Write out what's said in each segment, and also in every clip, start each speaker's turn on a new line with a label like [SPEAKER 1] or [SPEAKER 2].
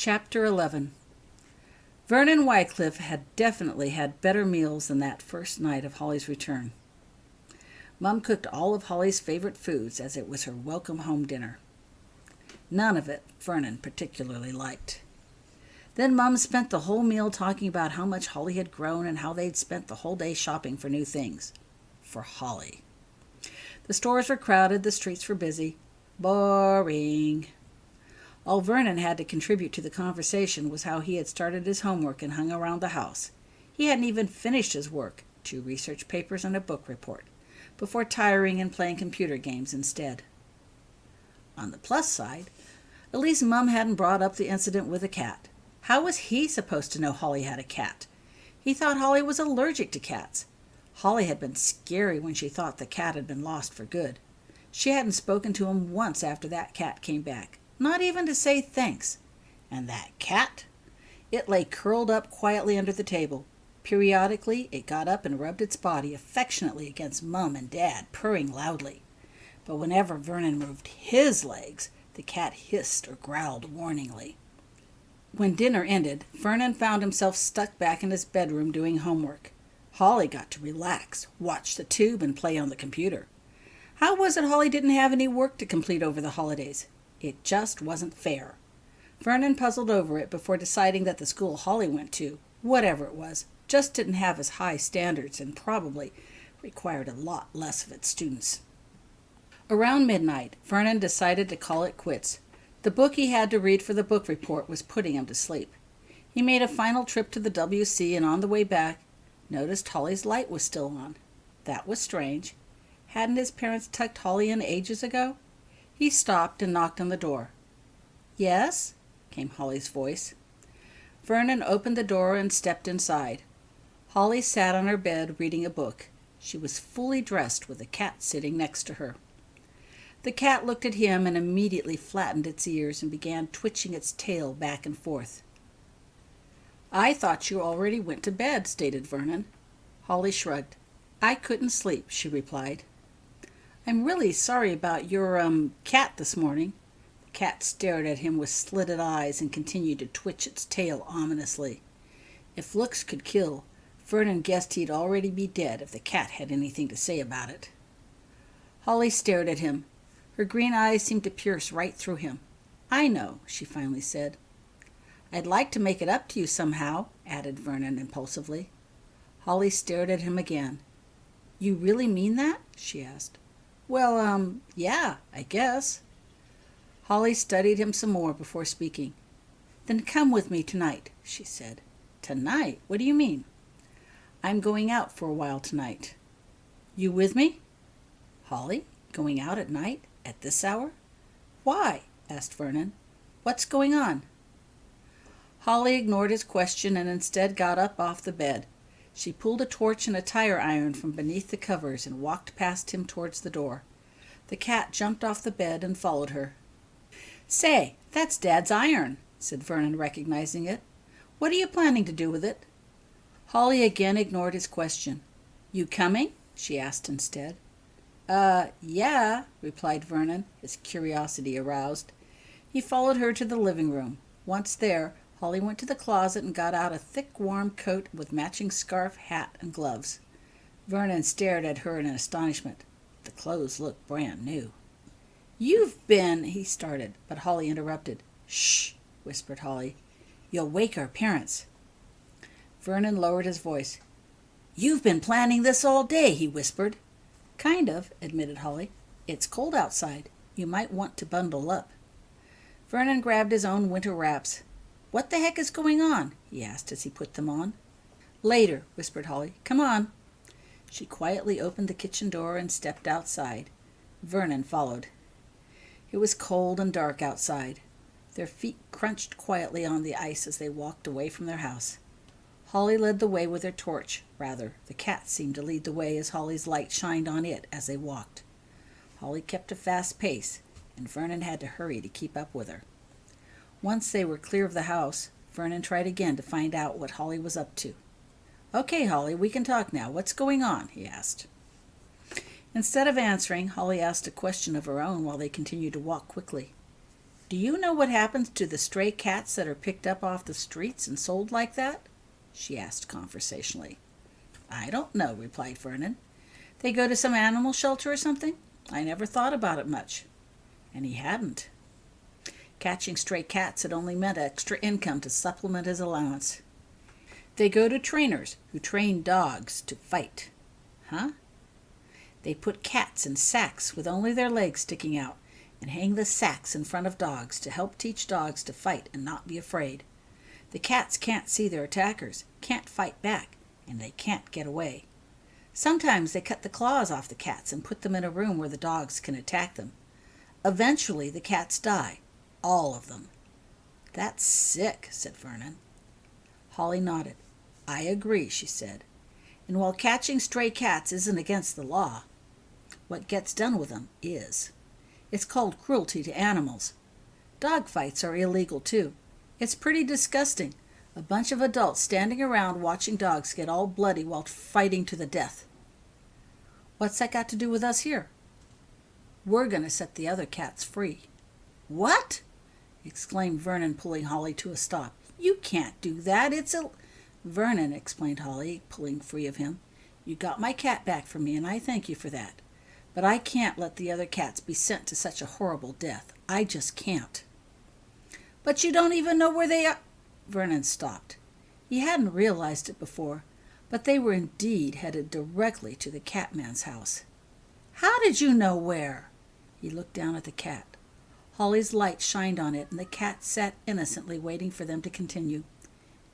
[SPEAKER 1] Chapter 11. Vernon Wycliffe had definitely had better meals than that first night of Holly's return. Mum cooked all of Holly's favorite foods as it was her welcome home dinner. None of it Vernon particularly liked. Then Mum spent the whole meal talking about how much Holly had grown and how they'd spent the whole day shopping for new things. For Holly. The stores were crowded, the streets were busy. Boring. All Vernon had to contribute to the conversation was how he had started his homework and hung around the house. He hadn't even finished his work, 2 research papers and a book report, before tiring and playing computer games instead. On the plus side, at least Mum hadn't brought up the incident with the cat. How was he supposed to know Holly had a cat? He thought Holly was allergic to cats. Holly had been scary when she thought the cat had been lost for good. She hadn't spoken to him once after that cat came back. Not even to say thanks. And that cat? It lay curled up quietly under the table. Periodically, it got up and rubbed its body affectionately against Mum and Dad, purring loudly. But whenever Vernon moved his legs, the cat hissed or growled warningly. When dinner ended, Vernon found himself stuck back in his bedroom doing homework. Holly got to relax, watch the tube, and play on the computer. How was it Holly didn't have any work to complete over the holidays? It just wasn't fair. Vernon puzzled over it before deciding that the school Holly went to, whatever it was, just didn't have as high standards and probably required a lot less of its students. Around midnight, Vernon decided to call it quits. The book he had to read for the book report was putting him to sleep. He made a final trip to the WC and on the way back, noticed Holly's light was still on. That was strange. Hadn't his parents tucked Holly in ages ago? He stopped and knocked on the door. "Yes?" came Holly's voice. Vernon opened the door and stepped inside. Holly sat on her bed reading a book. She was fully dressed with a cat sitting next to her. The cat looked at him and immediately flattened its ears and began twitching its tail back and forth. "I thought you already went to bed," stated Vernon. Holly shrugged. "I couldn't sleep," she replied. "I'm really sorry about your, cat this morning." The cat stared at him with slitted eyes and continued to twitch its tail ominously. If looks could kill, Vernon guessed he'd already be dead if the cat had anything to say about it. Holly stared at him. Her green eyes seemed to pierce right through him. "I know," she finally said. "I'd like to make it up to you somehow," added Vernon impulsively. Holly stared at him again. "You really mean that?" she asked. "Well, yeah, I guess." Holly studied him some more before speaking. "Then come with me tonight," she said. "Tonight? What do you mean?" "I'm going out for a while tonight." "You with me?" "Holly? Going out at night? At this hour?" "Why?" asked Vernon. "What's going on?" Holly ignored his question and instead got up off the bed. She pulled a torch and a tire iron from beneath the covers and walked past him towards the door. The cat jumped off the bed and followed her. "Say, that's Dad's iron," said Vernon, recognizing it. "What are you planning to do with it?" Holly again ignored his question. "You coming?" she asked instead. Yeah," replied Vernon, his curiosity aroused. He followed her to the living room. Once there, Holly went to the closet and got out a thick, warm coat with matching scarf, hat, and gloves. Vernon stared at her in astonishment. The clothes looked brand new. "You've been—" he started, but Holly interrupted. "Shh," whispered Holly. "You'll wake our parents." Vernon lowered his voice. "You've been planning this all day," he whispered. "Kind of," admitted Holly. "It's cold outside. You might want to bundle up." Vernon grabbed his own winter wraps. "What the heck is going on?" he asked as he put them on. "Later," whispered Holly. "Come on." She quietly opened the kitchen door and stepped outside. Vernon followed. It was cold and dark outside. Their feet crunched quietly on the ice as they walked away from their house. Holly led the way with her torch. Rather, the cat seemed to lead the way as Holly's light shined on it as they walked. Holly kept a fast pace, and Vernon had to hurry to keep up with her. Once they were clear of the house, Vernon tried again to find out what Holly was up to. "Okay, Holly, we can talk now. What's going on?" he asked. Instead of answering, Holly asked a question of her own while they continued to walk quickly. Do you know what happens to the stray cats that are picked up off the streets and sold like that? She asked conversationally. I don't know, replied Vernon. They go to some animal shelter or something? I never thought about it much. And he hadn't. Catching stray cats had only meant extra income to supplement his allowance. They go to trainers who train dogs to fight. Huh? They put cats in sacks with only their legs sticking out and hang the sacks in front of dogs to help teach dogs to fight and not be afraid. The cats can't see their attackers, can't fight back, and they can't get away. Sometimes they cut the claws off the cats and put them in a room where the dogs can attack them. Eventually the cats die, all of them. That's sick, said Vernon. Holly nodded. I agree, she said. And while catching stray cats isn't against the law, what gets done with them is. It's called cruelty to animals. Dog fights are illegal, too. It's pretty disgusting. A bunch of adults standing around watching dogs get all bloody while fighting to the death. What's that got to do with us here? We're going to set the other cats free. What? Exclaimed Vernon, pulling Holly to a stop. You can't do that. Vernon, explained Holly, pulling free of him. You got my cat back from me, and I thank you for that. But I can't let the other cats be sent to such a horrible death. I just can't. But you don't even know where they are. Vernon stopped. He hadn't realized it before, but they were indeed headed directly to the Catman's house. How did you know where? He looked down at the cat. Holly's light shined on it, and the cat sat innocently waiting for them to continue.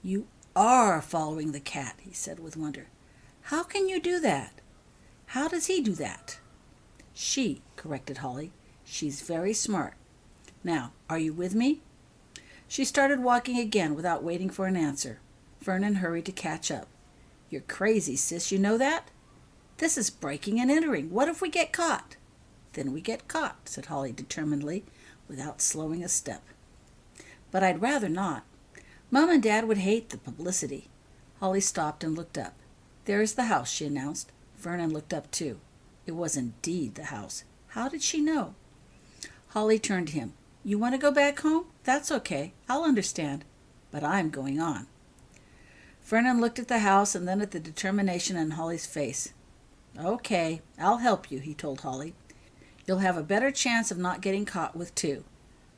[SPEAKER 1] You are following the cat, he said with wonder. How can you do that? How does he do that? She, corrected Holly. She's very smart. Now, are you with me? She started walking again without waiting for an answer. Vernon hurried to catch up. You're crazy, sis, you know that? This is breaking and entering. What if we get caught? Then we get caught, said Holly determinedly, without slowing a step. But I'd rather not. Mom and Dad would hate the publicity. Holly stopped and looked up. There is the house, she announced. Vernon looked up too. It was indeed the house. How did she know? Holly turned to him. You want to go back home? That's okay. I'll understand. But I'm going on. Vernon looked at the house and then at the determination in Holly's face. Okay, I'll help you, he told Holly. You'll have a better chance of not getting caught with two.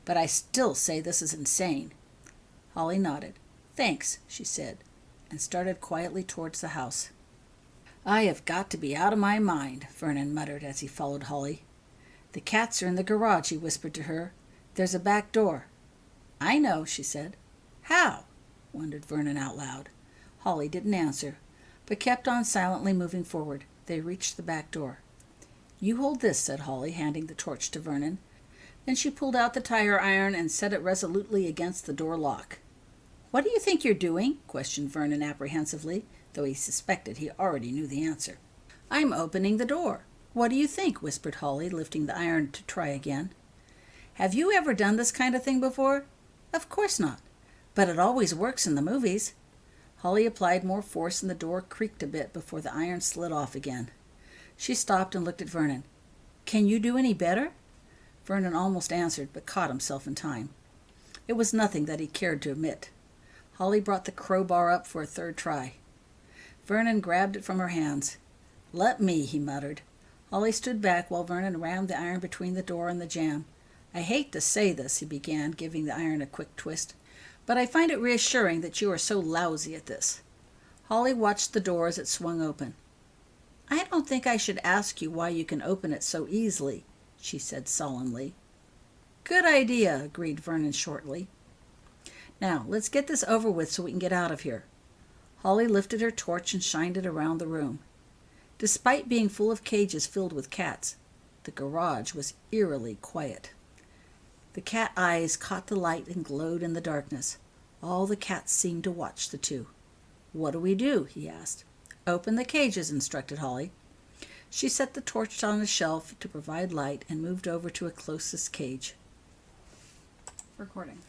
[SPEAKER 1] But I still say this is insane. Holly nodded. Thanks, she said, and started quietly towards the house. I have got to be out of my mind, Vernon muttered as he followed Holly. The cats are in the garage, he whispered to her. There's a back door. I know, she said. How? wondered Vernon out loud. Holly didn't answer, but kept on silently moving forward. They reached the back door. You hold this, said Holly, handing the torch to Vernon. Then she pulled out the tire iron and set it resolutely against the door lock. What do you think you're doing? Questioned Vernon apprehensively, though he suspected he already knew the answer. I'm opening the door. What do you think? Whispered Holly, lifting the iron to try again. Have you ever done this kind of thing before? Of course not. But it always works in the movies. Holly applied more force and the door creaked a bit before the iron slid off again. She stopped and looked at Vernon. Can you do any better? Vernon almost answered, but caught himself in time. It was nothing that he cared to admit. Holly brought the crowbar up for a third try. Vernon grabbed it from her hands. Let me, he muttered. Holly stood back while Vernon rammed the iron between the door and the jamb. I hate to say this, he began, giving the iron a quick twist, but I find it reassuring that you are so lousy at this. Holly watched the door as it swung open. I don't think I should ask you why you can open it so easily, she said solemnly. Good idea, agreed Vernon shortly. Now, let's get this over with so we can get out of here. Holly lifted her torch and shined it around the room. Despite being full of cages filled with cats, the garage was eerily quiet. The cat eyes caught the light and glowed in the darkness. All the cats seemed to watch the two. What do we do? He asked. Open the cages, instructed Holly. She set the torch on a shelf to provide light and moved over to a closest cage.
[SPEAKER 2] Recording.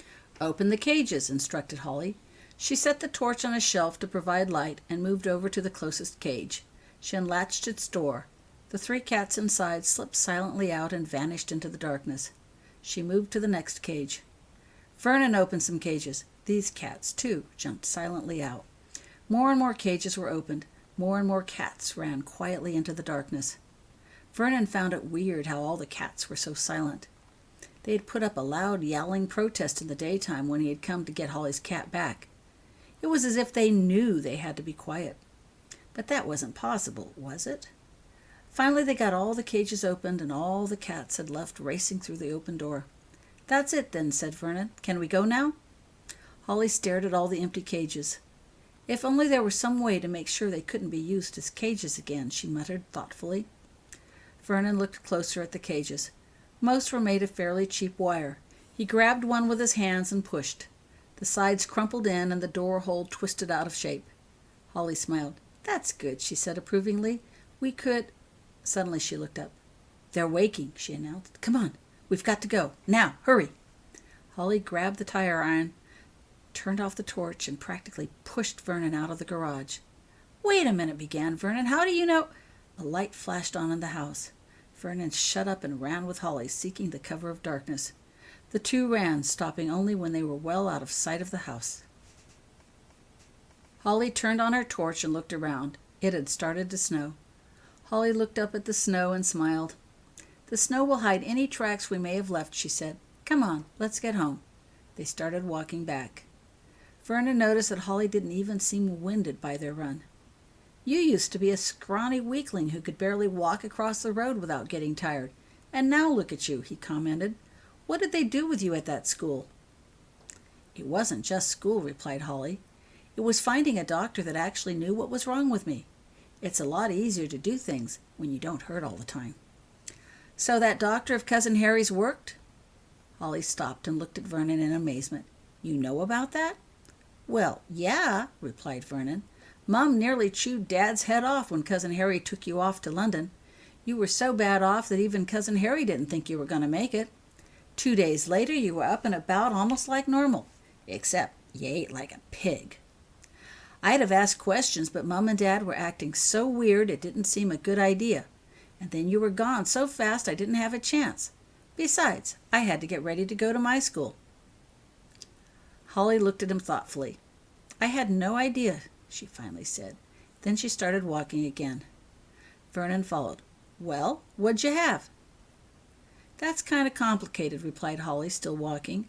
[SPEAKER 1] Open the cages, instructed Holly. She set the torch on a shelf to provide light and moved over to the closest cage. She unlatched its door. The three cats inside slipped silently out and vanished into the darkness. She moved to the next cage. Vernon opened some cages. These cats, too, jumped silently out. More and more cages were opened. More and more cats ran quietly into the darkness. Vernon found it weird how all the cats were so silent. They had put up a loud, yowling protest in the daytime when he had come to get Holly's cat back. It was as if they knew they had to be quiet. But that wasn't possible, was it? Finally, they got all the cages opened, and all the cats had left racing through the open door. "That's it, then," said Vernon. "Can we go now?" Holly stared at all the empty cages. If only there were some way to make sure they couldn't be used as cages again, she muttered thoughtfully. Vernon looked closer at the cages. Most were made of fairly cheap wire. He grabbed one with his hands and pushed. The sides crumpled in and the door hole twisted out of shape. Holly smiled. "That's good," she said approvingly. "We could—" Suddenly she looked up. "They're waking," she announced. "Come on. We've got to go. Now, hurry." Holly grabbed the tire iron, turned off the torch, and practically pushed Vernon out of the garage. "Wait a minute," began Vernon. "How do you know—" A light flashed on in the house. Vernon shut up and ran with Holly, seeking the cover of darkness. The two ran, stopping only when they were well out of sight of the house. Holly turned on her torch and looked around. It had started to snow. Holly looked up at the snow and smiled. "The snow will hide any tracks we may have left," she said. "Come on, let's get home." They started walking back. Vernon noticed that Holly didn't even seem winded by their run. "You used to be a scrawny weakling who could barely walk across the road without getting tired. And now look at you," he commented. "What did they do with you at that school?" "It wasn't just school," replied Holly. "It was finding a doctor that actually knew what was wrong with me. It's a lot easier to do things when you don't hurt all the time." "So that doctor of Cousin Harry's worked?" Holly stopped and looked at Vernon in amazement. "You know about that?" "Well, yeah," replied Vernon. "Mom nearly chewed Dad's head off when Cousin Harry took you off to London. You were so bad off that even Cousin Harry didn't think you were going to make it. 2 days later you were up and about almost like normal, except you ate like a pig. I'd have asked questions, but Mom and Dad were acting so weird it didn't seem a good idea. And then you were gone so fast I didn't have a chance. Besides, I had to get ready to go to my school." Holly looked at him thoughtfully. "I had no idea," she finally said. Then she started walking again. Vernon followed. "Well, what'd you have?" "That's kind of complicated," replied Holly, still walking.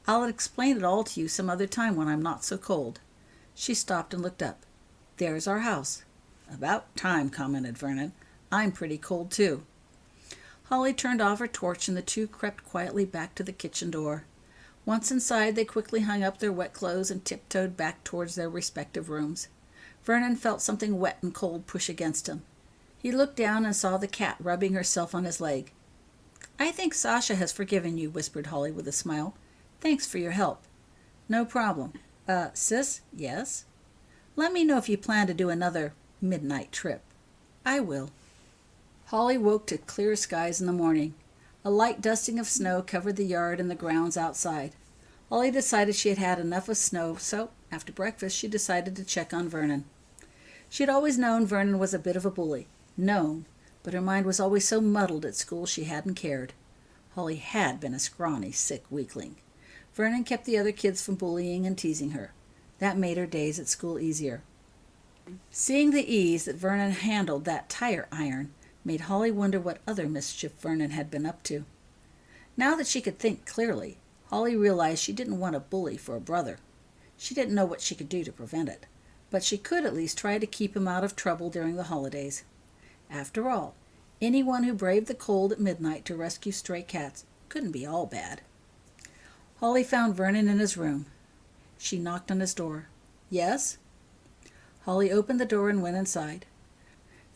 [SPEAKER 1] "I'll explain it all to you some other time when I'm not so cold." She stopped and looked up. "There's our house." "About time," commented Vernon. "I'm pretty cold, too." Holly turned off her torch and the two crept quietly back to the kitchen door. Once inside, they quickly hung up their wet clothes and tiptoed back towards their respective rooms. Vernon felt something wet and cold push against him. He looked down and saw the cat rubbing herself on his leg. "I think Sasha has forgiven you," whispered Holly with a smile. "Thanks for your help." "No problem. Sis?" "Yes?" "Let me know if you plan to do another midnight trip." "I will." Holly woke to clear skies in the morning. A light dusting of snow covered the yard and the grounds outside. Holly decided she had had enough of snow, so after breakfast she decided to check on Vernon. She had always known Vernon was a bit of a bully. Known, but her mind was always so muddled at school she hadn't cared. Holly had been a scrawny, sick weakling. Vernon kept the other kids from bullying and teasing her. That made her days at school easier. Seeing the ease that Vernon handled that tire iron made Holly wonder what other mischief Vernon had been up to. Now that she could think clearly, Holly realized she didn't want a bully for a brother. She didn't know what she could do to prevent it, but she could at least try to keep him out of trouble during the holidays. After all, anyone who braved the cold at midnight to rescue stray cats couldn't be all bad. Holly found Vernon in his room. She knocked on his door. "Yes?" Holly opened the door and went inside.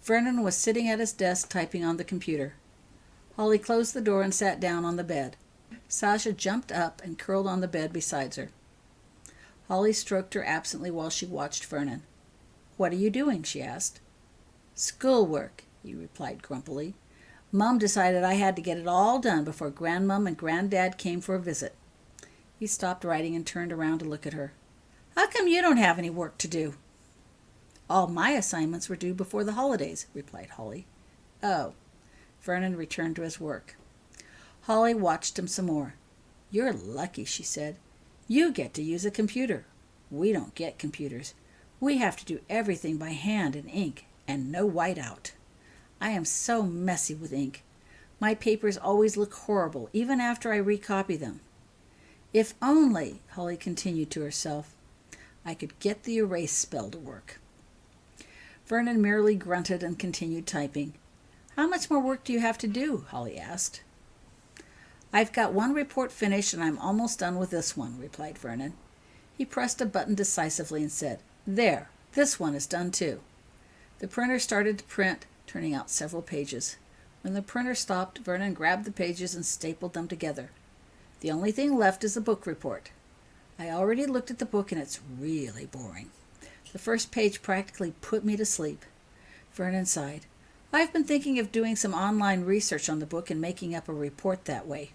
[SPEAKER 1] Vernon was sitting at his desk typing on the computer. Holly closed the door and sat down on the bed. Sasha jumped up and curled on the bed beside her. Holly stroked her absently while she watched Vernon. "What are you doing?" she asked. "Schoolwork," he replied grumpily. "Mom decided I had to get it all done before Grandmom and Granddad came for a visit." He stopped writing and turned around to look at her. "How come you don't have any work to do?" "All my assignments were due before the holidays," replied Holly. "Oh." Vernon returned to his work. Holly watched him some more. "You're lucky," she said. "You get to use a computer. We don't get computers. We have to do everything by hand and ink, and no whiteout. I am so messy with ink. My papers always look horrible, even after I recopy them. If only," Holly continued to herself, "I could get the erase spell to work." Vernon merely grunted and continued typing. "How much more work do you have to do?" Holly asked. "I've got one report finished, and I'm almost done with this one," replied Vernon. He pressed a button decisively and said, "There, this one is done too." The printer started to print, turning out several pages. When the printer stopped, Vernon grabbed the pages and stapled them together. "The only thing left is a book report. I already looked at the book, and it's really boring. The first page practically put me to sleep." Vernon sighed. "I've been thinking of doing some online research on the book and making up a report that way."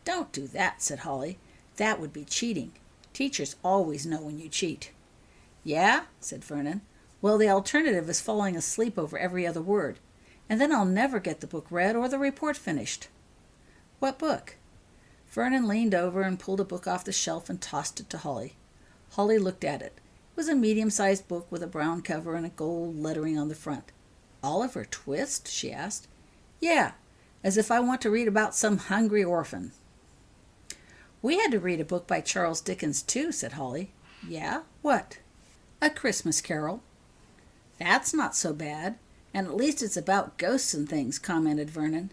[SPEAKER 1] "Don't do that," said Holly. "That would be cheating. Teachers always know when you cheat." "Yeah?" said Vernon. "Well, the alternative is falling asleep over every other word, and then I'll never get the book read or the report finished." "What book?" Vernon leaned over and pulled a book off the shelf and tossed it to Holly. Holly looked at it. It was a medium-sized book with a brown cover and a gold lettering on the front. "Oliver Twist?" she asked. "Yeah, as if I want to read about some hungry orphan." "We had to read a book by Charles Dickens, too," said Holly. "Yeah? What?" "A Christmas Carol." "That's not so bad, and at least it's about ghosts and things," commented Vernon.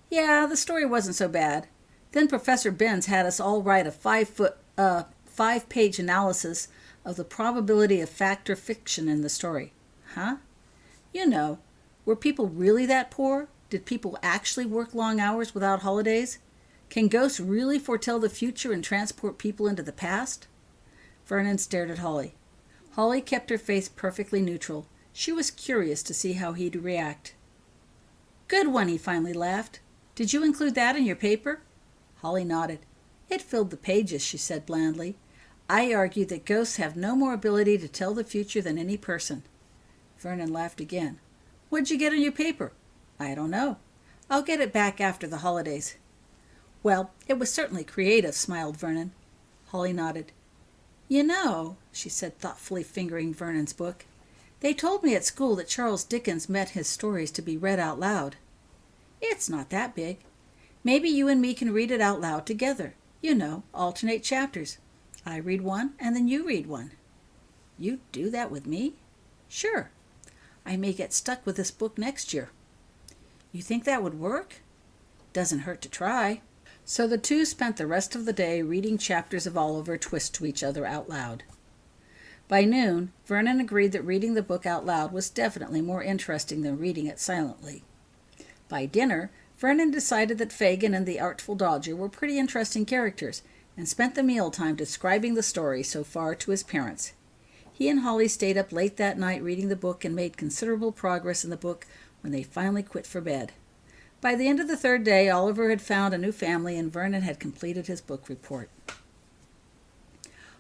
[SPEAKER 1] "Yeah, the story wasn't so bad. Then Professor Benz had us all write a 5-page analysis of the probability of fact or fiction in the story." "Huh?" "You know, were people really that poor? Did people actually work long hours without holidays? Can ghosts really foretell the future and transport people into the past?" Vernon stared at Holly. Holly kept her face perfectly neutral. She was curious to see how he'd react. "Good one," he finally laughed. "Did you include that in your paper?" Holly nodded. "It filled the pages," she said blandly. "I argued that ghosts have no more ability to tell the future than any person." Vernon laughed again. "What'd you get in your paper?" "I don't know. I'll get it back after the holidays." "Well, it was certainly creative," smiled Vernon. Holly nodded. "You know," she said thoughtfully, fingering Vernon's book, "they told me at school that Charles Dickens meant his stories to be read out loud." "It's not that big. Maybe you and me can read it out loud together. You know, alternate chapters. I read one, and then you read one." "You do that with me?" "Sure. I may get stuck with this book next year." "You think that would work?" "Doesn't hurt to try." So the two spent the rest of the day reading chapters of Oliver Twist to each other out loud. By noon, Vernon agreed that reading the book out loud was definitely more interesting than reading it silently. By dinner, Vernon decided that Fagin and the Artful Dodger were pretty interesting characters, and spent the mealtime describing the story so far to his parents. He and Holly stayed up late that night reading the book and made considerable progress in the book when they finally quit for bed. By the end of the third day, Oliver had found a new family, and Vernon had completed his book report.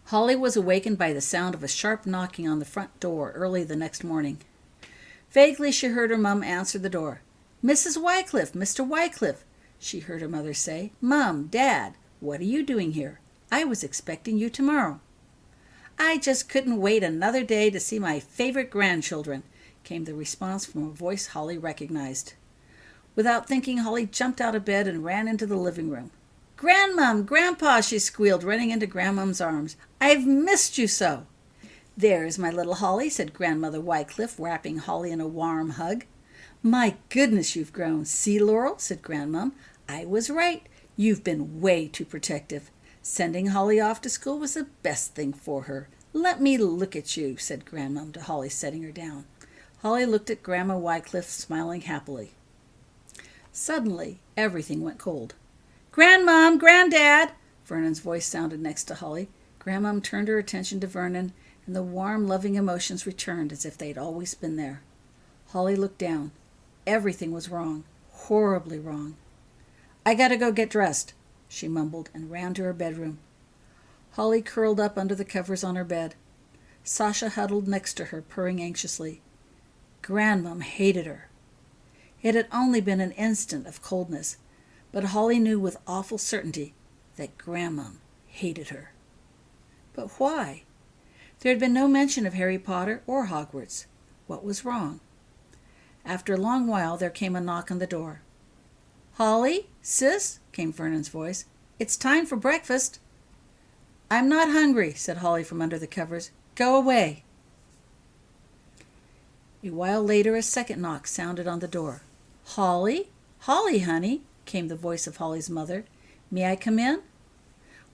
[SPEAKER 1] Holly was awakened by the sound of a sharp knocking on the front door early the next morning. Vaguely she heard her mum answer the door. "Mrs. Wycliffe, Mr. Wycliffe," she heard her mother say. "Mum, Dad, what are you doing here? I was expecting you tomorrow." "I just couldn't wait another day to see my favorite grandchildren," came the response from a voice Holly recognized. Without thinking, Holly jumped out of bed and ran into the living room. "Grandmum, Grandpa," she squealed, running into Grandmum's arms. "I've missed you so." "There's my little Holly," said Grandmother Wycliffe, wrapping Holly in a warm hug. "My goodness, you've grown. See, Laurel," said Grandmum. "I was right. You've been way too protective. Sending Holly off to school was the best thing for her. Let me look at you," said Grandmum to Holly, setting her down. Holly looked at Grandma Wycliffe, smiling happily. Suddenly, everything went cold. "Grandmum! Granddad!" Vernon's voice sounded next to Holly. Grandmum turned her attention to Vernon, and the warm, loving emotions returned as if they'd always been there. Holly looked down. Everything was wrong. Horribly wrong. "I gotta go get dressed," she mumbled, and ran to her bedroom. Holly curled up under the covers on her bed. Sasha huddled next to her, purring anxiously. Grandmum hated her. It had only been an instant of coldness, But Holly knew with awful certainty that Grandmom hated her. But why? There had been no mention of Harry Potter or Hogwarts. What was wrong? After a long while, there came a knock on the door. "Holly, sis," came Vernon's voice. "It's time for breakfast." "I'm not hungry," said Holly from under the covers. "Go away." A while later, a second knock sounded on the door. "Holly? Holly, honey," came the voice of Holly's mother. "May I come in?"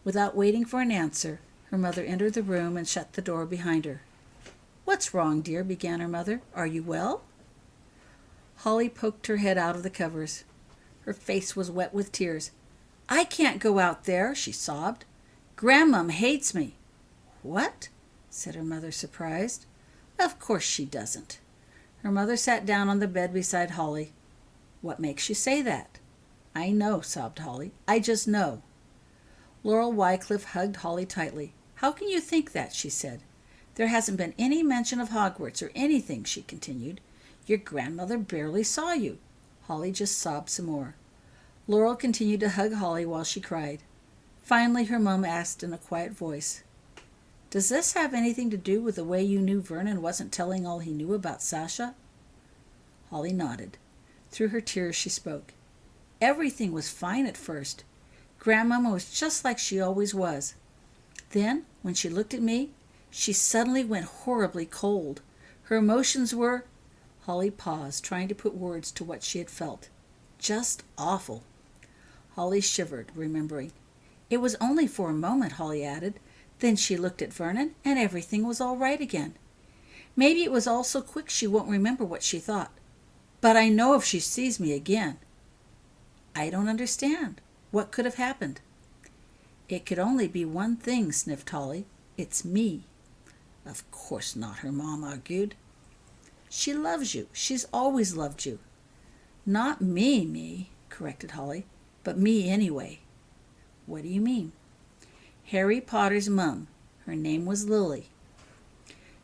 [SPEAKER 1] Without waiting for an answer, her mother entered the room and shut the door behind her. "What's wrong, dear?" began her mother. "Are you well?" Holly poked her head out of the covers. Her face was wet with tears. "I can't go out there," she sobbed. "Grandmom hates me." "What?" said her mother, surprised. "Of course she doesn't." Her mother sat down on the bed beside Holly. "What makes you say that?" "I know," sobbed Holly. "I just know." Laurel Wycliffe hugged Holly tightly. "How can you think that?" she said. "There hasn't been any mention of Hogwarts or anything," she continued. "Your grandmother barely saw you." Holly just sobbed some more. Laurel continued to hug Holly while she cried. Finally, her mom asked in a quiet voice, "Does this have anything to do with the way you knew Vernon wasn't telling all he knew about Sasha?" Holly nodded. Through her tears, she spoke. "Everything was fine at first. Grandmama was just like she always was. Then, when she looked at me, she suddenly went horribly cold. Her emotions were—" Holly paused, trying to put words to what she had felt. "Just awful." Holly shivered, remembering. "It was only for a moment," Holly added. "Then she looked at Vernon, and everything was all right again. Maybe it was all so quick she won't remember what she thought. But I know if she sees me again—" "I don't understand. What could have happened?" "It could only be one thing," sniffed Holly. "It's me." "Of course not," her mom argued. "She loves you. She's always loved you." "Not me, corrected Holly. "But me anyway." "What do you mean?" "Harry Potter's mum. Her name was Lily.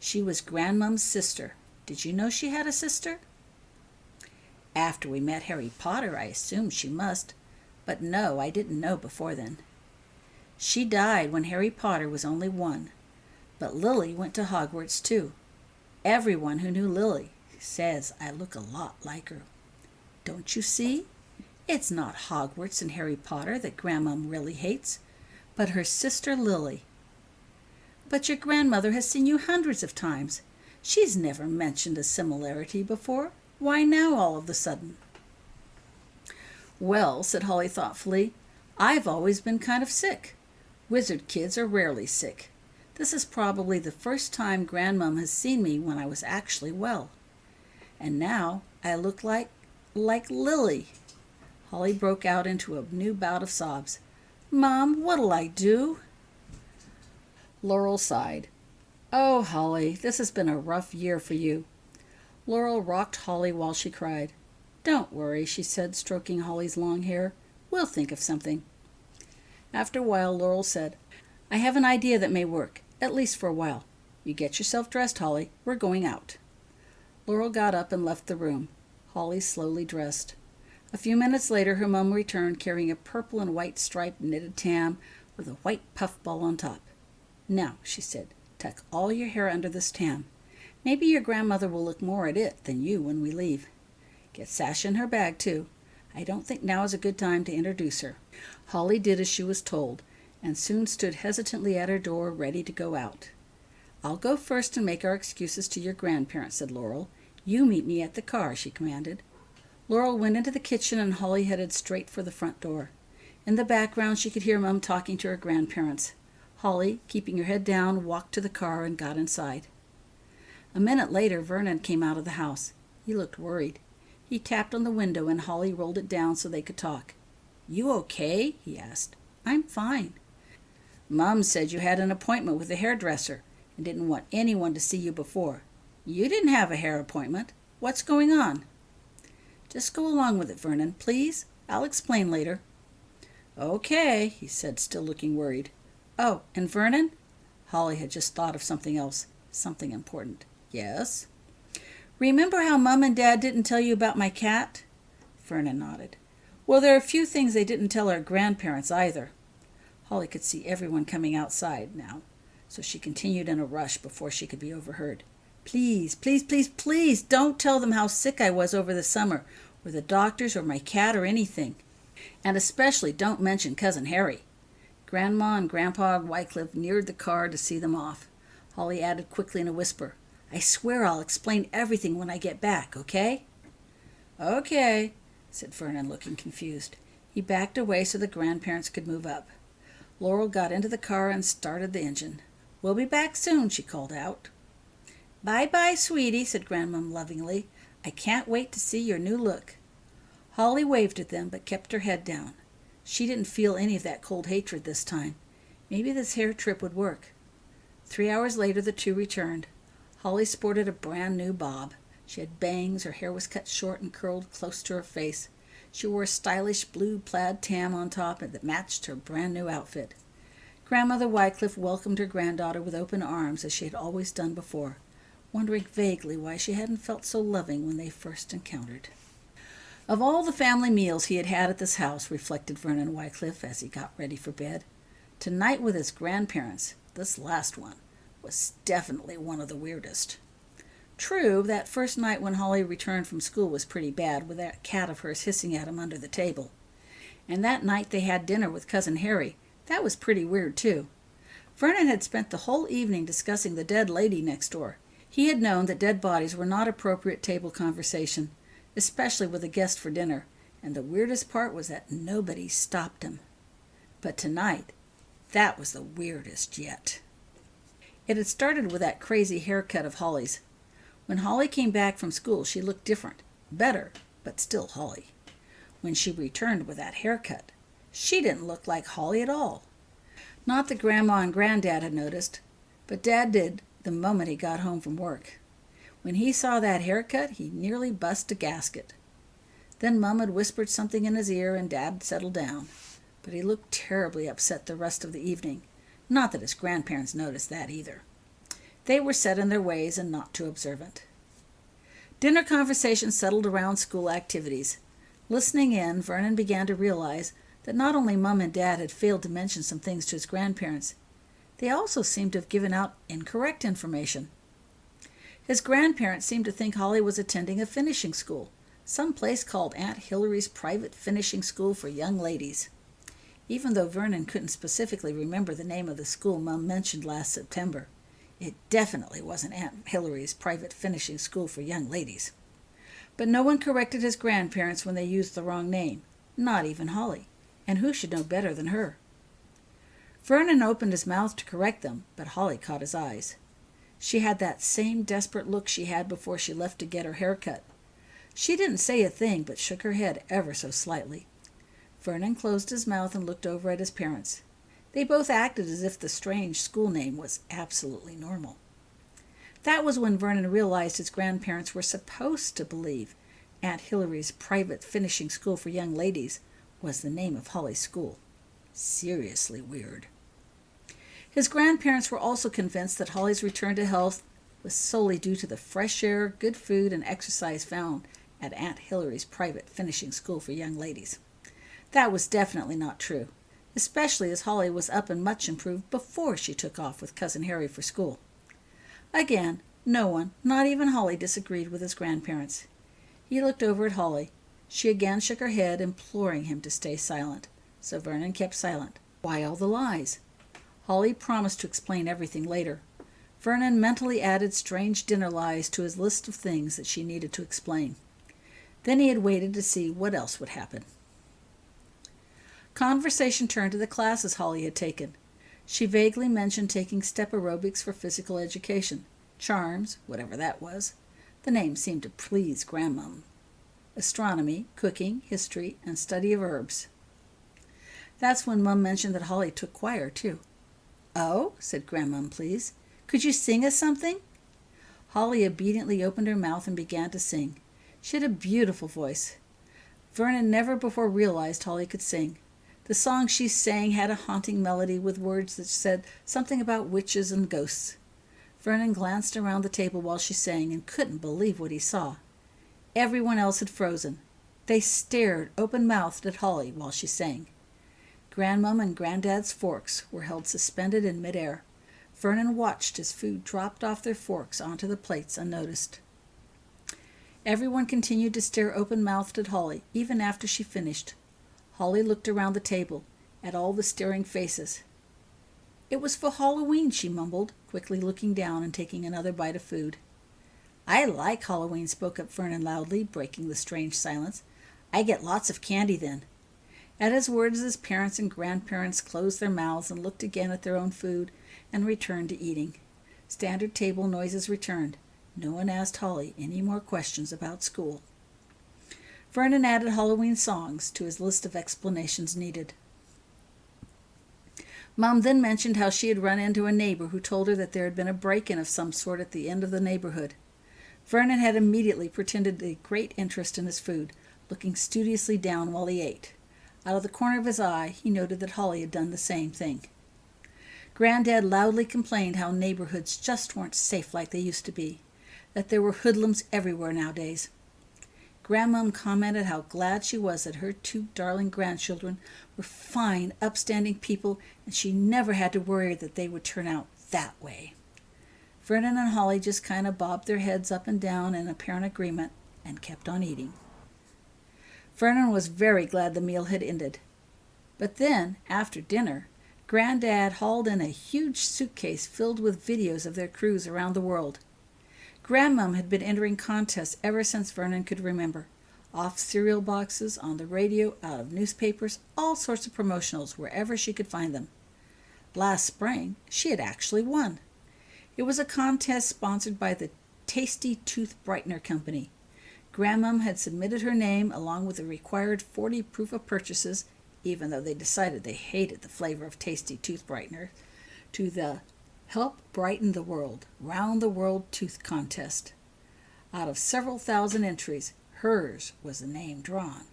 [SPEAKER 1] She was Grandmom's sister. Did you know she had a sister?" "After we met Harry Potter, I assumed she must. But no, I didn't know before then. She died when Harry Potter was only 1. But Lily went to Hogwarts too. Everyone who knew Lily says I look a lot like her. Don't you see? It's not Hogwarts and Harry Potter that Grandmom really hates, but her sister Lily." "But your grandmother has seen you hundreds of times. She's never mentioned a similarity before. Why now all of a sudden?" "Well," said Holly thoughtfully, "I've always been kind of sick. Wizard kids are rarely sick. This is probably the first time Grandmom has seen me when I was actually well. And now I look like Lily." Holly broke out into a new bout of sobs. "Mom, what'll I do?" Laurel sighed. "Oh, Holly, this has been a rough year for you." Laurel rocked Holly while she cried. "Don't worry," she said, stroking Holly's long hair. "We'll think of something." After a while, Laurel said, "I have an idea that may work, at least for a while. You get yourself dressed, Holly. We're going out." Laurel got up and left the room. Holly slowly dressed. A few minutes later, her mum returned carrying a purple and white striped knitted tam with a white puffball on top. "Now," she said, "tuck all your hair under this tam. Maybe your grandmother will look more at it than you when we leave. Get Sasha in her bag, too. I don't think now is a good time to introduce her." Holly did as she was told, and soon stood hesitantly at her door, ready to go out. "I'll go first and make our excuses to your grandparents," said Laurel. "You meet me at the car," she commanded. Laurel went into the kitchen, and Holly headed straight for the front door. In the background, she could hear Mum talking to her grandparents. Holly, keeping her head down, walked to the car and got inside. A minute later, Vernon came out of the house. He looked worried. He tapped on the window, and Holly rolled it down so they could talk. "You okay?" he asked. "I'm fine." "Mum said you had an appointment with the hairdresser and didn't want anyone to see you before. You didn't have a hair appointment. What's going on?" "Just go along with it, Vernon, please. I'll explain later." "Okay," he said, still looking worried. "Oh, and Vernon?" Holly had just thought of something else, something important. "Yes?" "Remember how Mum and Dad didn't tell you about my cat?" Vernon nodded. Well, there are a few things they didn't tell her grandparents either. Holly could see everyone coming outside now, so she continued in a rush before she could be overheard. Please, please, please, please, don't tell them how sick I was over the summer, or the doctors, or my cat, or anything. And especially don't mention Cousin Harry. Grandma and Grandpa Wycliffe neared the car to see them off. Holly added quickly in a whisper, I swear I'll explain everything when I get back, okay? Okay, said Vernon, looking confused. He backed away so the grandparents could move up. Laurel got into the car and started the engine. We'll be back soon, she called out. Bye-bye, sweetie, said Grandmom lovingly. I can't wait to see your new look. Holly waved at them, but kept her head down. She didn't feel any of that cold hatred this time. Maybe this hair trip would work. 3 hours later, the two returned. Holly sported a brand new bob. She had bangs, her hair was cut short and curled close to her face. She wore a stylish blue plaid tam on top that matched her brand new outfit. Grandmother Wycliffe welcomed her granddaughter with open arms, as she had always done before, wondering vaguely why she hadn't felt so loving when they first encountered. Of all the family meals he had had at this house, reflected Vernon Wycliffe as he got ready for bed, tonight with his grandparents, this last one, was definitely one of the weirdest. True, that first night when Holly returned from school was pretty bad, with that cat of hers hissing at him under the table. And that night they had dinner with Cousin Harry. That was pretty weird, too. Vernon had spent the whole evening discussing the dead lady next door. He had known that dead bodies were not appropriate table conversation, especially with a guest for dinner, and the weirdest part was that nobody stopped him. But tonight, that was the weirdest yet. It had started with that crazy haircut of Holly's. When Holly came back from school, she looked different, better, but still Holly. When she returned with that haircut, she didn't look like Holly at all. Not that Grandma and Granddad had noticed, but Dad did the moment he got home from work. When he saw that haircut, he nearly bust a gasket. Then Mum had whispered something in his ear and Dad settled down, but he looked terribly upset the rest of the evening. Not that his grandparents noticed that either. They were set in their ways and not too observant. Dinner conversation settled around school activities. Listening in, Vernon began to realize that not only Mum and Dad had failed to mention some things to his grandparents, they also seemed to have given out incorrect information. His grandparents seemed to think Holly was attending a finishing school, some place called Aunt Hillary's Private Finishing School for Young Ladies. Even though Vernon couldn't specifically remember the name of the school Mum mentioned last September, it definitely wasn't Aunt Hillary's Private Finishing School for Young Ladies. But no one corrected his grandparents when they used the wrong name, not even Holly, and who should know better than her? Vernon opened his mouth to correct them, but Holly caught his eyes. She had that same desperate look she had before she left to get her hair cut. She didn't say a thing, but shook her head ever so slightly. Vernon closed his mouth and looked over at his parents. They both acted as if the strange school name was absolutely normal. That was when Vernon realized his grandparents were supposed to believe Aunt Hillary's Private Finishing School for Young Ladies was the name of Holly's school. Seriously weird. His grandparents were also convinced that Holly's return to health was solely due to the fresh air, good food, and exercise found at Aunt Hillary's Private Finishing School for Young Ladies. That was definitely not true, especially as Holly was up and much improved before she took off with Cousin Harry for school. Again, no one, not even Holly, disagreed with his grandparents. He looked over at Holly. She again shook her head, imploring him to stay silent, so Vernon kept silent. Why all the lies? Holly promised to explain everything later. Vernon mentally added strange dinner lies to his list of things that she needed to explain. Then he had waited to see what else would happen. Conversation turned to the classes Holly had taken. She vaguely mentioned taking step aerobics for physical education, charms, whatever that was. The name seemed to please Grandmom. Astronomy, cooking, history, and study of herbs. That's when Mum mentioned that Holly took choir, too. Oh, said Grandmom, please. Could you sing us something? Holly obediently opened her mouth and began to sing. She had a beautiful voice. Vernon never before realized Holly could sing. The song she sang had a haunting melody with words that said something about witches and ghosts. Vernon glanced around the table while she sang and couldn't believe what he saw. Everyone else had frozen. They stared open-mouthed at Holly while she sang. Grandmom and Granddad's forks were held suspended in midair. Vernon watched as food dropped off their forks onto the plates unnoticed. Everyone continued to stare open-mouthed at Holly, even after she finished. Holly looked around the table, at all the staring faces. "It was for Halloween," she mumbled, quickly looking down and taking another bite of food. "I like Halloween," spoke up Vernon loudly, breaking the strange silence. "I get lots of candy then." At his words, his parents and grandparents closed their mouths and looked again at their own food and returned to eating. Standard table noises returned. No one asked Holly any more questions about school. Vernon added Halloween songs to his list of explanations needed. Mom then mentioned how she had run into a neighbor who told her that there had been a break-in of some sort at the end of the neighborhood. Vernon had immediately pretended a great interest in his food, looking studiously down while he ate. Out of the corner of his eye, he noted that Holly had done the same thing. Granddad loudly complained how neighborhoods just weren't safe like they used to be, that there were hoodlums everywhere nowadays. Grandmom commented how glad she was that her two darling grandchildren were fine, upstanding people, and she never had to worry that they would turn out that way. Vernon and Holly just kind of bobbed their heads up and down in apparent agreement and kept on eating. Vernon was very glad the meal had ended. But then, after dinner, Granddad hauled in a huge suitcase filled with videos of their cruise around the world. Grandmom had been entering contests ever since Vernon could remember. Off cereal boxes, on the radio, out of newspapers, all sorts of promotionals wherever she could find them. Last spring, she had actually won. It was a contest sponsored by the Tasty Tooth Brightener Company. Grandmom had submitted her name along with the required 40 proof of purchases, even though they decided they hated the flavor of Tasty Tooth Brightener, to the Help Brighten the World, Round the World Tooth Contest. Out of several thousand entries, hers was the name drawn.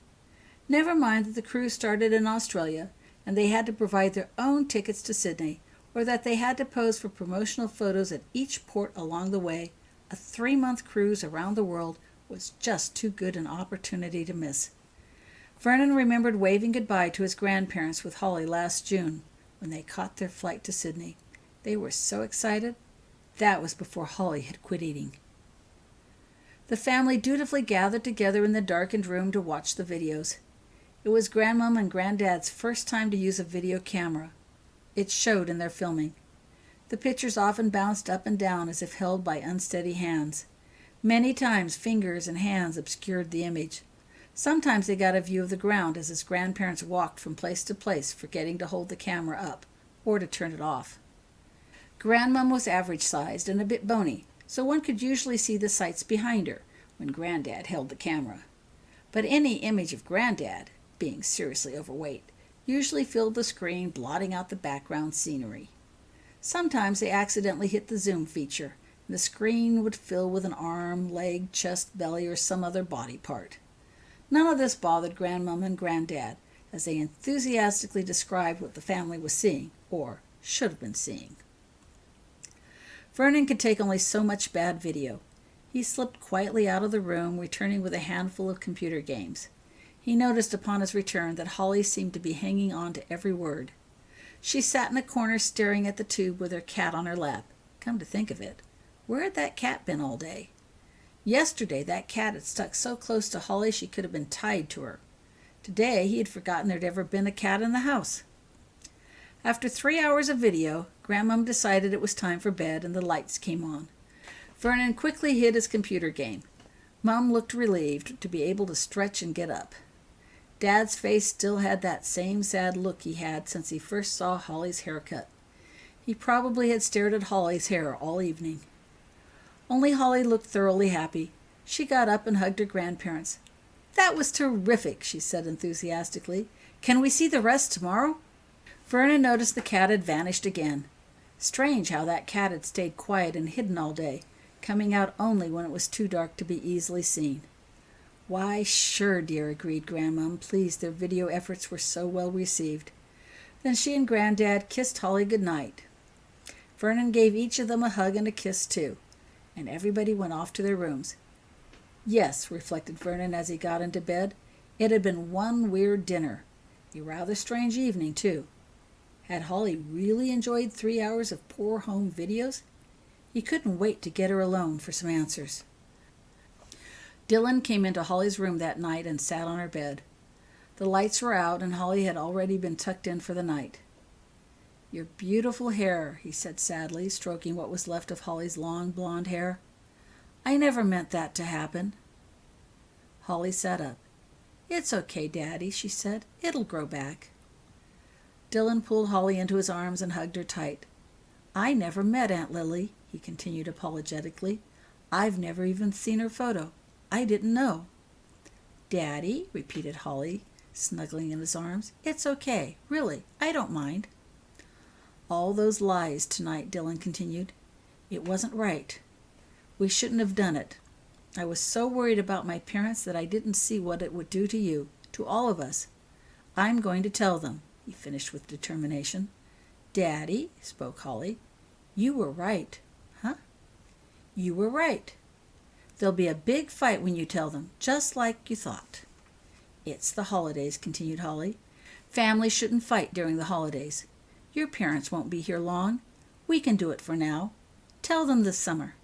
[SPEAKER 1] Never mind that the cruise started in Australia, and they had to provide their own tickets to Sydney, or that they had to pose for promotional photos at each port along the way. A 3-month cruise around the world was just too good an opportunity to miss. Vernon remembered waving goodbye to his grandparents with Holly last June when they caught their flight to Sydney. They were so excited. That was before Holly had quit eating. The family dutifully gathered together in the darkened room to watch the videos. It was Grandmom and Granddad's first time to use a video camera. It showed in their filming. The pictures often bounced up and down as if held by unsteady hands. Many times fingers and hands obscured the image. Sometimes they got a view of the ground as his grandparents walked from place to place, forgetting to hold the camera up or to turn it off. Grandmom was average-sized and a bit bony, so one could usually see the sights behind her when Granddad held the camera. But any image of Granddad, being seriously overweight, usually filled the screen, blotting out the background scenery. Sometimes they accidentally hit the zoom feature, and the screen would fill with an arm, leg, chest, belly, or some other body part. None of this bothered Grandmom and Granddad, as they enthusiastically described what the family was seeing, or should have been seeing. Vernon could take only so much bad video. He slipped quietly out of the room, returning with a handful of computer games. He noticed upon his return that Holly seemed to be hanging on to every word. She sat in a corner staring at the tube with her cat on her lap. Come to think of it, where had that cat been all day? Yesterday that cat had stuck so close to Holly she could have been tied to her. Today he had forgotten there'd ever been a cat in the house. After 3 hours of video, Grandmom decided it was time for bed and the lights came on. Vernon quickly hid his computer game. Mom looked relieved to be able to stretch and get up. Dad's face still had that same sad look he had since he first saw Holly's haircut. He probably had stared at Holly's hair all evening. Only Holly looked thoroughly happy. She got up and hugged her grandparents. "That was terrific," she said enthusiastically. "Can we see the rest tomorrow?" Vernon noticed the cat had vanished again. Strange how that cat had stayed quiet and hidden all day, coming out only when it was too dark to be easily seen. "Why, sure, dear," agreed Grandmom, pleased their video efforts were so well received. Then she and Granddad kissed Holly good night. Vernon gave each of them a hug and a kiss, too, and everybody went off to their rooms. Yes, reflected Vernon as he got into bed, It had been one weird dinner, a rather strange evening, too. Had Holly really enjoyed 3 hours of poor home videos? He couldn't wait to get her alone for some answers. Dylan came into Holly's room that night and sat on her bed. The lights were out, and Holly had already been tucked in for the night. "Your beautiful hair," he said sadly, stroking what was left of Holly's long blonde hair. "I never meant that to happen." Holly sat up. "It's okay, Daddy," she said. "It'll grow back." Dylan pulled Holly into his arms and hugged her tight. "I never met Aunt Lily," he continued apologetically. "I've never even seen her photo. I didn't know." "Daddy," repeated Holly, snuggling in his arms. "It's okay. Really, I don't mind." "All those lies tonight," Dylan continued. "It wasn't right. We shouldn't have done it. I was so worried about my parents that I didn't see what it would do to you, to all of us. I'm going to tell them," he finished with determination. "Daddy," spoke Holly, "you were right." "Huh?" "You were right. There'll be a big fight when you tell them, just like you thought." "It's the holidays," continued Holly. "Families shouldn't fight during the holidays. Your parents won't be here long. We can do it for now. Tell them this summer."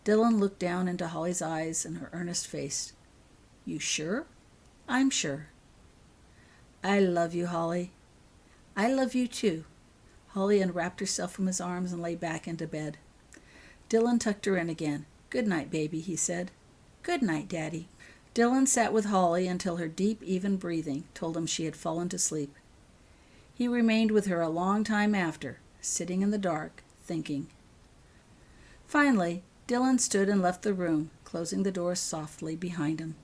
[SPEAKER 1] Dylan looked down into Holly's eyes and her earnest face. "You sure?" "I'm sure." "I love you, Holly." "I love you too." Holly unwrapped herself from his arms and lay back into bed. Dylan tucked her in again. "Good night, baby," he said. "Good night, Daddy." Dylan sat with Holly until her deep, even breathing told him she had fallen to sleep. He remained with her a long time after, sitting in the dark, thinking. Finally, Dylan stood and left the room, closing the door softly behind him.